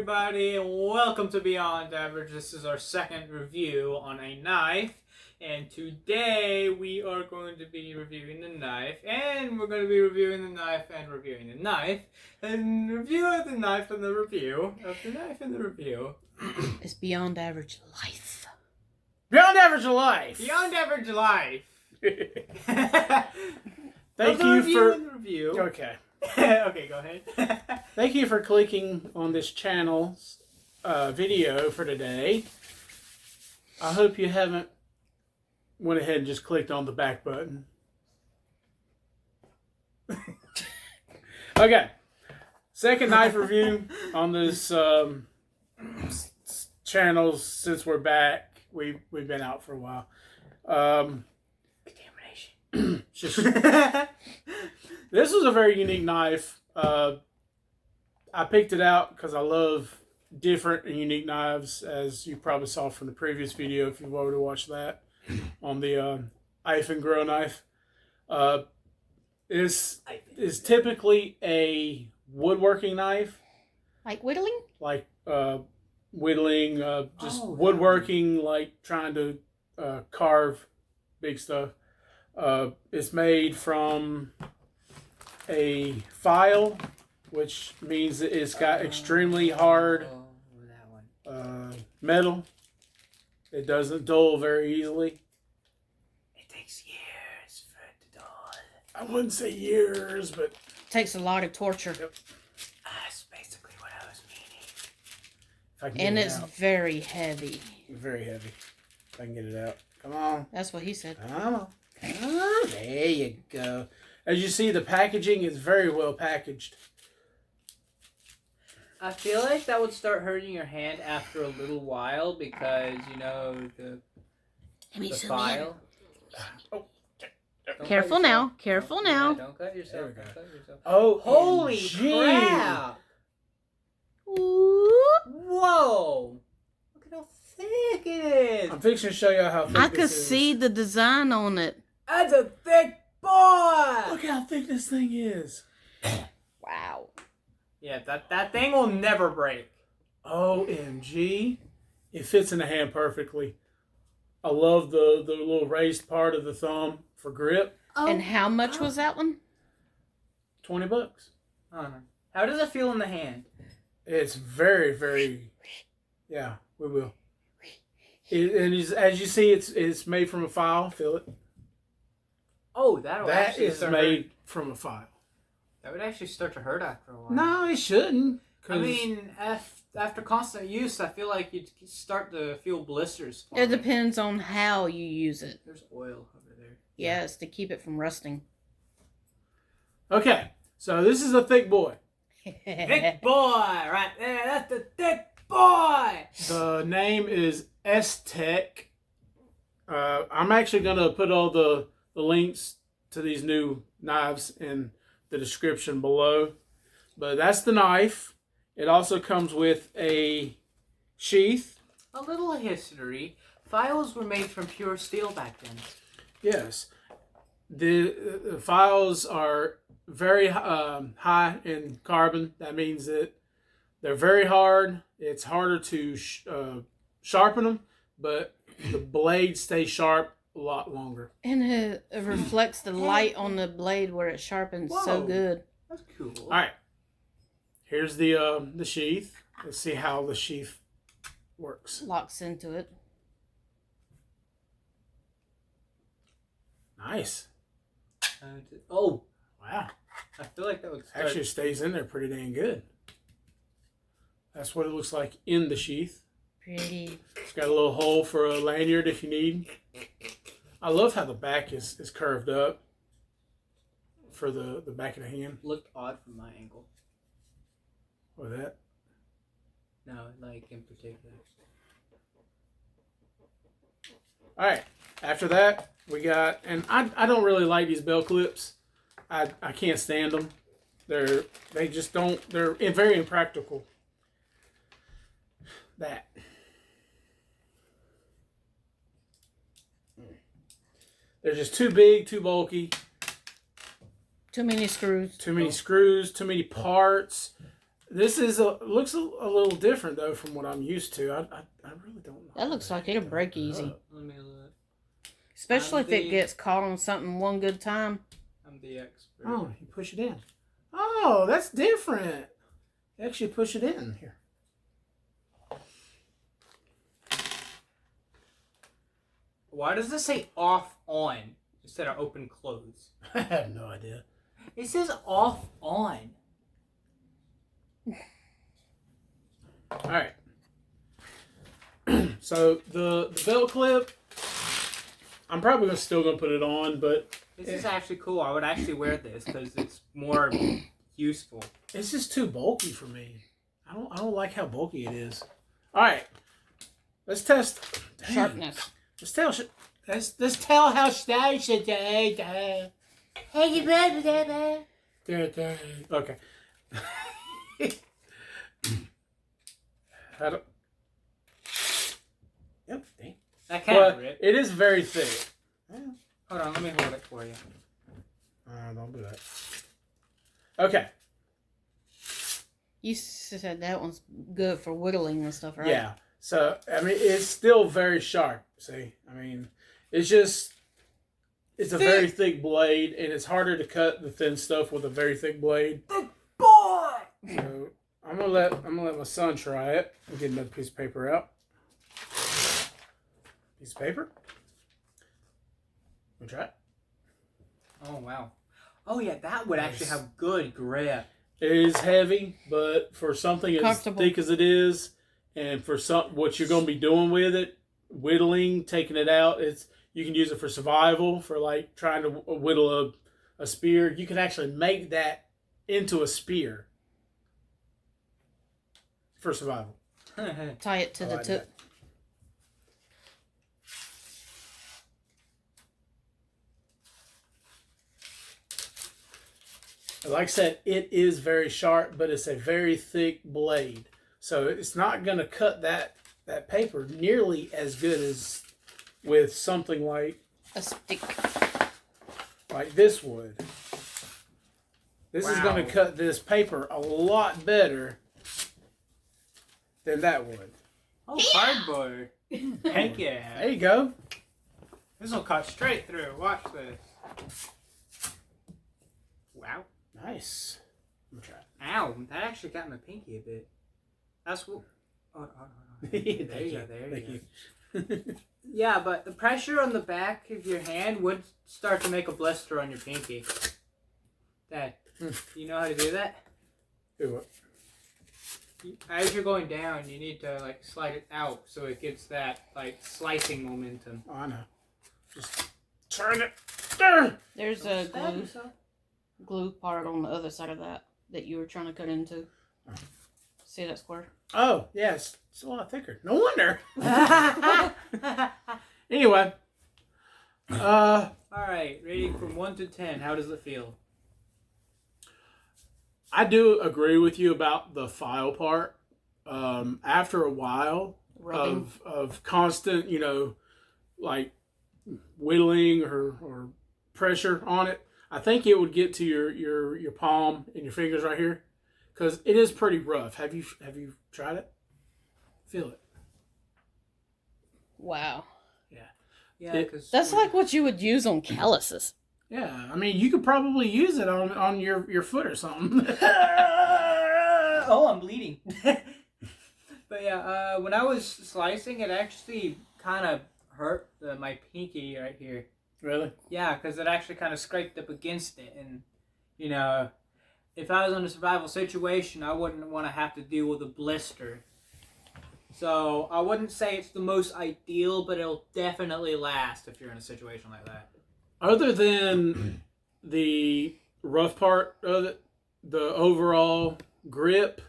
everybody, and welcome to Beyond Average. This is our second review on a knife, and today we are going to be reviewing the knife, and we're going to be reviewing the knife and reviewing the knife, and review of the knife and the review of the knife and the review. It's Beyond Average Life. Beyond Average Life! Beyond Average Life! Thank you for... Review. Okay. Okay, go ahead. Thank you for clicking on this channel's video for today. I hope you haven't went ahead and just clicked on the back button. Okay. Second knife review on this channel since we're back. We've been out for a while. Contamination. This was a very unique knife. I picked it out because I love different and unique knives, as you probably saw from the previous video if you've already watched that on the Knife and Grow knife. Is typically a woodworking knife. Like whittling? Like whittling, woodworking, like trying to carve big stuff. It's made from a file, which means that it's got extremely hard metal. It doesn't dull very easily. It takes years for it to dull. I wouldn't say years, but... It takes a lot of torture. Yep. That's basically what I was meaning. If I can And get it it's out. very heavy. Very heavy. If I can get it out. Come on. That's what he said. Come on. Oh, there you go. As you see, the packaging is very well packaged. I feel like that would start hurting your hand after a little while because, you know, the file. Oh. Careful now. Careful now. Yeah, don't cut yourself. There we go. Don't cut yourself. Oh, Holy gee. crap! Ooh. Whoa! Look at how thick it is! I'm fixing to show you how thick I this could is. see the design on it. That's a thick boy! Look how thick this thing is. Wow. Yeah, that thing will never break. OMG. It fits in the hand perfectly. I love the little raised part of the thumb for grip. Oh. And how much was that one? $20. How does it feel in the hand? It's very, very... Yeah, we will. As you see, it's made from a file. Feel it? Oh, That is made from a file. That would actually start to hurt after a while. No, it shouldn't. I mean, after constant use, I feel like you'd start to feel blisters. It depends on how you use it. There's oil over there. Yes, to keep it from rusting. Okay, so this is a thick boy. Thick boy, right there. That's the thick boy. The name is S-Tech. I'm actually going to put all the links to these new knives in the description below. But that's the knife. It also comes with a sheath. A little history. Files were made from pure steel back then. Yes. The files are very high in carbon. That means that they're very hard. It's harder to sharpen them, but the blade stays sharp a lot longer. And it reflects the light on the blade where it sharpens so Whoa. good. That's cool. All right. Here's the sheath. Let's see how the sheath works. Locks into it. Nice. Oh, Wow. I feel like that would start. Actually stays in there pretty dang good. That's what it looks like in the sheath. Pretty. It's got a little hole for a lanyard if you need. I love how the back is curved up for the back of the hand. Looked odd from my angle. Or that. No, like in particular. All right. After that, we got, and I don't really like these bell clips. I can't stand them. They're very impractical. That. They're just too big, too bulky. Too many screws. Too many screws, too many parts. This is looks a little different though from what I'm used to. I really don't know. That looks like it'll break easy. Let me look. Especially if it gets caught on something one good time. I'm the expert. Oh, you push it in. Oh, that's different. You actually push it in here. Why does this say off on instead of open close? I have no idea. It says off on. All right. So the belt clip, I'm probably still gonna put it on, but This is actually cool. I would actually wear this because it's more useful. it's just too bulky for me. I don't like how bulky it is. All right, let's test Sharpness. Let's tell how shy should Hey, you better. Okay. I don't. Yep. That can't Well, rip. it is very thick. Hold on, let me hold it for you. Don't do that. Okay. You said that one's good for whittling and stuff, right? Yeah. So I mean, it's still very sharp. See, I mean, it's just it's a very thick blade, and it's harder to cut the thin stuff with a very thick blade. Big boy. So I'm gonna let my son try it. I'll get another piece of paper out. Piece of paper. Wanna try it? Oh wow. Oh yeah, that would actually have good grip. It is heavy, but for something as thick as it is, and for what you're gonna be doing with it, whittling, taking it out, you can use it for survival, for like trying to whittle a spear. You can actually make that into a spear for survival. Tie it to the tip. Like I said, it is very sharp, but it's a very thick blade. So it's not going to cut that paper nearly as good as with something like a stick. Like this would. This is going to cut this paper a lot better than that would. Oh, cardboard. Heck yeah. There you go. This will cut straight through. Watch this. Wow. Nice. I'm gonna try it. Ow, that actually got my pinky a bit. That's what... Oh. There you go. Yeah, but the pressure on the back of your hand would start to make a blister on your pinky. Dad, you know how to do that? Do what? As you're going down, you need to like slide it out so it gets that like slicing momentum. Oh, I know. Just turn it. There. There's a glue part on the other side of that you were trying to cut into. See that square? Oh, yes. It's a lot thicker. No wonder. Anyway. Alright, rating from 1 to 10. How does it feel? I do agree with you about the file part. After a while of constant, like whittling or pressure on it, I think it would get to your palm and your fingers right here, because it is pretty rough. Have you tried it? Feel it. Wow. Yeah, that's like what you would use on calluses. Yeah, I mean, you could probably use it on your foot or something. Oh, I'm bleeding. But yeah, when I was slicing, it actually kind of hurt my pinky right here. Really? Yeah, because it actually kind of scraped up against it. And, if I was in a survival situation, I wouldn't want to have to deal with a blister. So I wouldn't say it's the most ideal, but it'll definitely last if you're in a situation like that. Other than the rough part of it, the overall grip,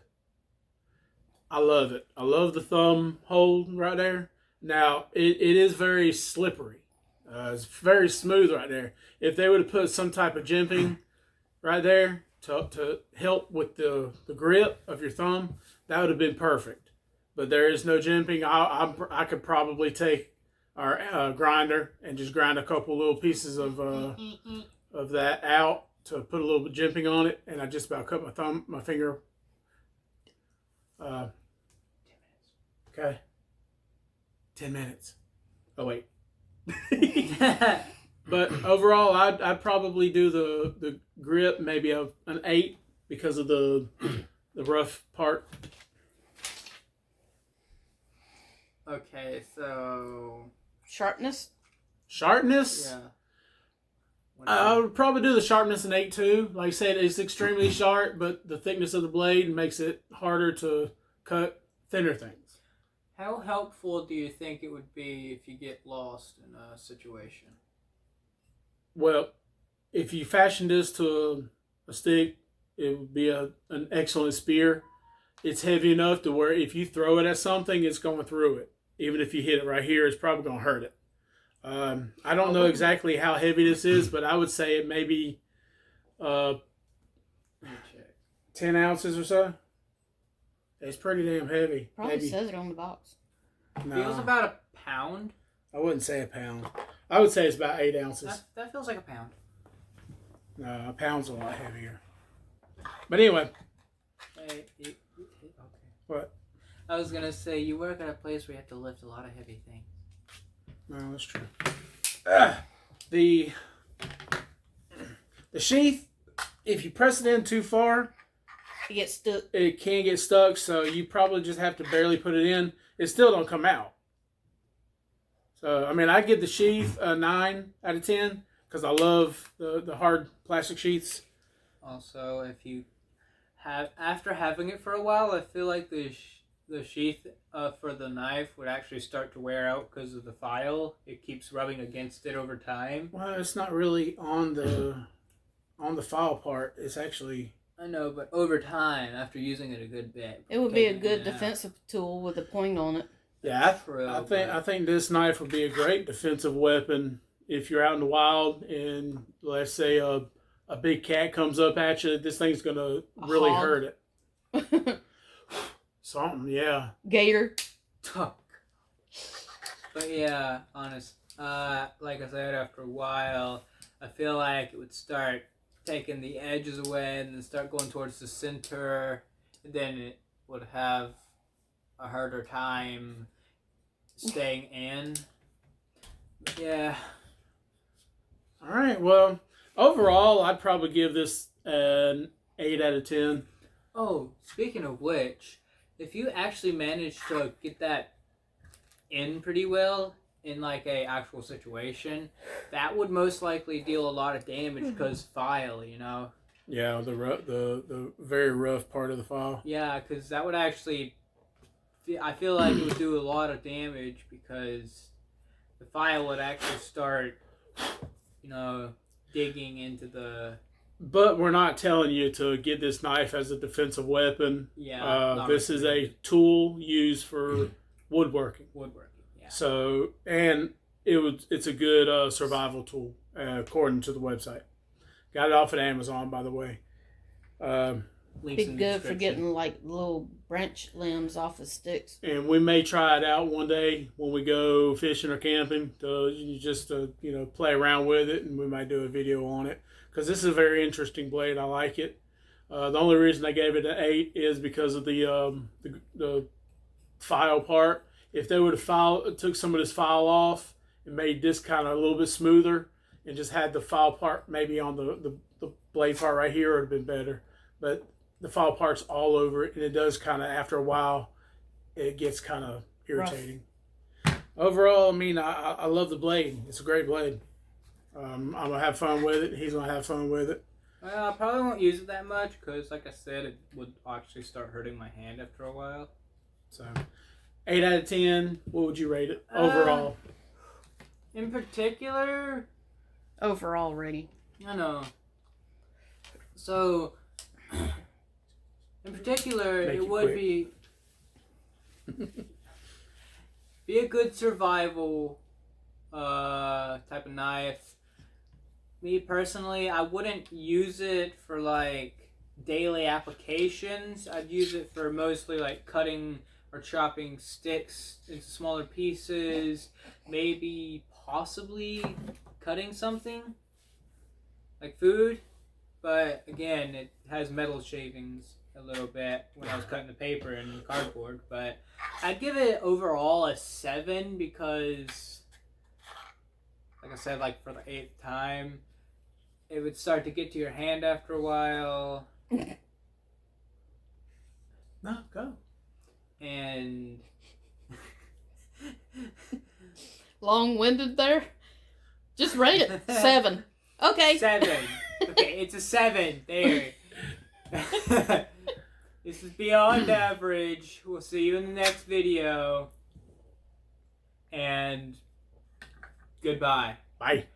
I love it. I love the thumb hold right there. Now, it is very slippery. It's very smooth right there. If they would have put some type of jimping right there to help with the grip of your thumb, that would have been perfect. But there is no jimping. I could probably take our grinder and just grind a couple little pieces of that out to put a little bit jimping on it, and I just about cut my finger Uh, okay. 10 minutes. Oh, wait. But overall, I'd probably do the grip maybe an 8 because of the rough part. Okay, so Sharpness. Sharpness? yeah. I would probably do the sharpness an 8 too. Like I said, it's extremely sharp, but the thickness of the blade makes it harder to cut thinner things. How helpful do you think it would be if you get lost in a situation? Well, if you fashion this to a stick, it would be an excellent spear. It's heavy enough to where if you throw it at something, it's going through it. Even if you hit it right here, it's probably going to hurt it. I don't know exactly how heavy this is, but I would say it may be 10 ounces or so. It's pretty damn heavy. Probably Maybe. says it on the box. No, Feels about a pound. I wouldn't say a pound. I would say it's about 8 ounces. That feels like a pound. No, a pound's a lot heavier. But anyway. Okay. What? I was gonna say you work at a place where you have to lift a lot of heavy things. No, that's true. The sheath, if you press it in too far, It gets stuck. it can get stuck, so you probably just have to barely put it in. It still don't come out. So, I mean, I give the sheath a 9 out of 10 because I love the hard plastic sheaths. Also, if you have after having it for a while, I feel like the sheath for the knife would actually start to wear out because of the file. It keeps rubbing against it over time. Well, it's not really on the file part. It's actually... I know, but over time, after using it a good bit, It would be a taking good it out. defensive tool with a point on it. Yeah, True, I think this knife would be a great defensive weapon if you're out in the wild and let's say a big cat comes up at you. This thing's gonna really hog. hurt it. Something, yeah. Gator. But yeah, honest. Like I said, after a while, I feel like it would start taking the edges away and then start going towards the center. And then it would have a harder time staying in. But yeah. All right. Well, overall, I'd probably give this an 8 out of 10. Oh, speaking of which, if you actually manage to get that in pretty well in like a actual situation, that would most likely deal a lot of damage because file, you know. Yeah, the very rough part of the file. Yeah, because that would actually, I feel like it would do a lot of damage because the file would actually start, you know, digging into the. But we're not telling you to get this knife as a defensive weapon. Yeah. This is a tool used for woodworking. Woodworking. Yeah. So, and it's a good survival tool according to the website. Got it off at Amazon, by the way. Links Be in the good for description. getting like little branch limbs off of sticks. And we may try it out one day when we go fishing or camping to just play around with it, and we might do a video on it because this is a very interesting blade. I like it. The only reason I gave it an 8 is because of the file part. If they would have took some of this file off and made this kind of a little bit smoother and just had the file part maybe on the blade part right here, it would have been better. But the file part's all over it, and it does kind of, after a while, it gets kind of irritating. Overall, I mean, I love the blade. It's a great blade. I'm going to have fun with it. He's going to have fun with it. Well, I probably won't use it that much because, like I said, it would actually start hurting my hand after a while. So, 8 out of 10. What would you rate it overall? In particular, Overall rating. I know. So, in particular, Make it it would quick. be a good survival type of knife. Me personally, I wouldn't use it for like daily applications. I'd use it for mostly like cutting or chopping sticks into smaller pieces, maybe possibly cutting something like food. But again, it has metal shavings a little bit when I was cutting the paper and the cardboard, but I'd give it overall a 7 because, like I said, like for the 8th time, it would start to get to your hand after a while. No, go. And Long-winded there. Just rate it 7. Okay. 7. Okay, it's a 7. There. This is Beyond Average. We'll see you in the next video. And goodbye. Bye.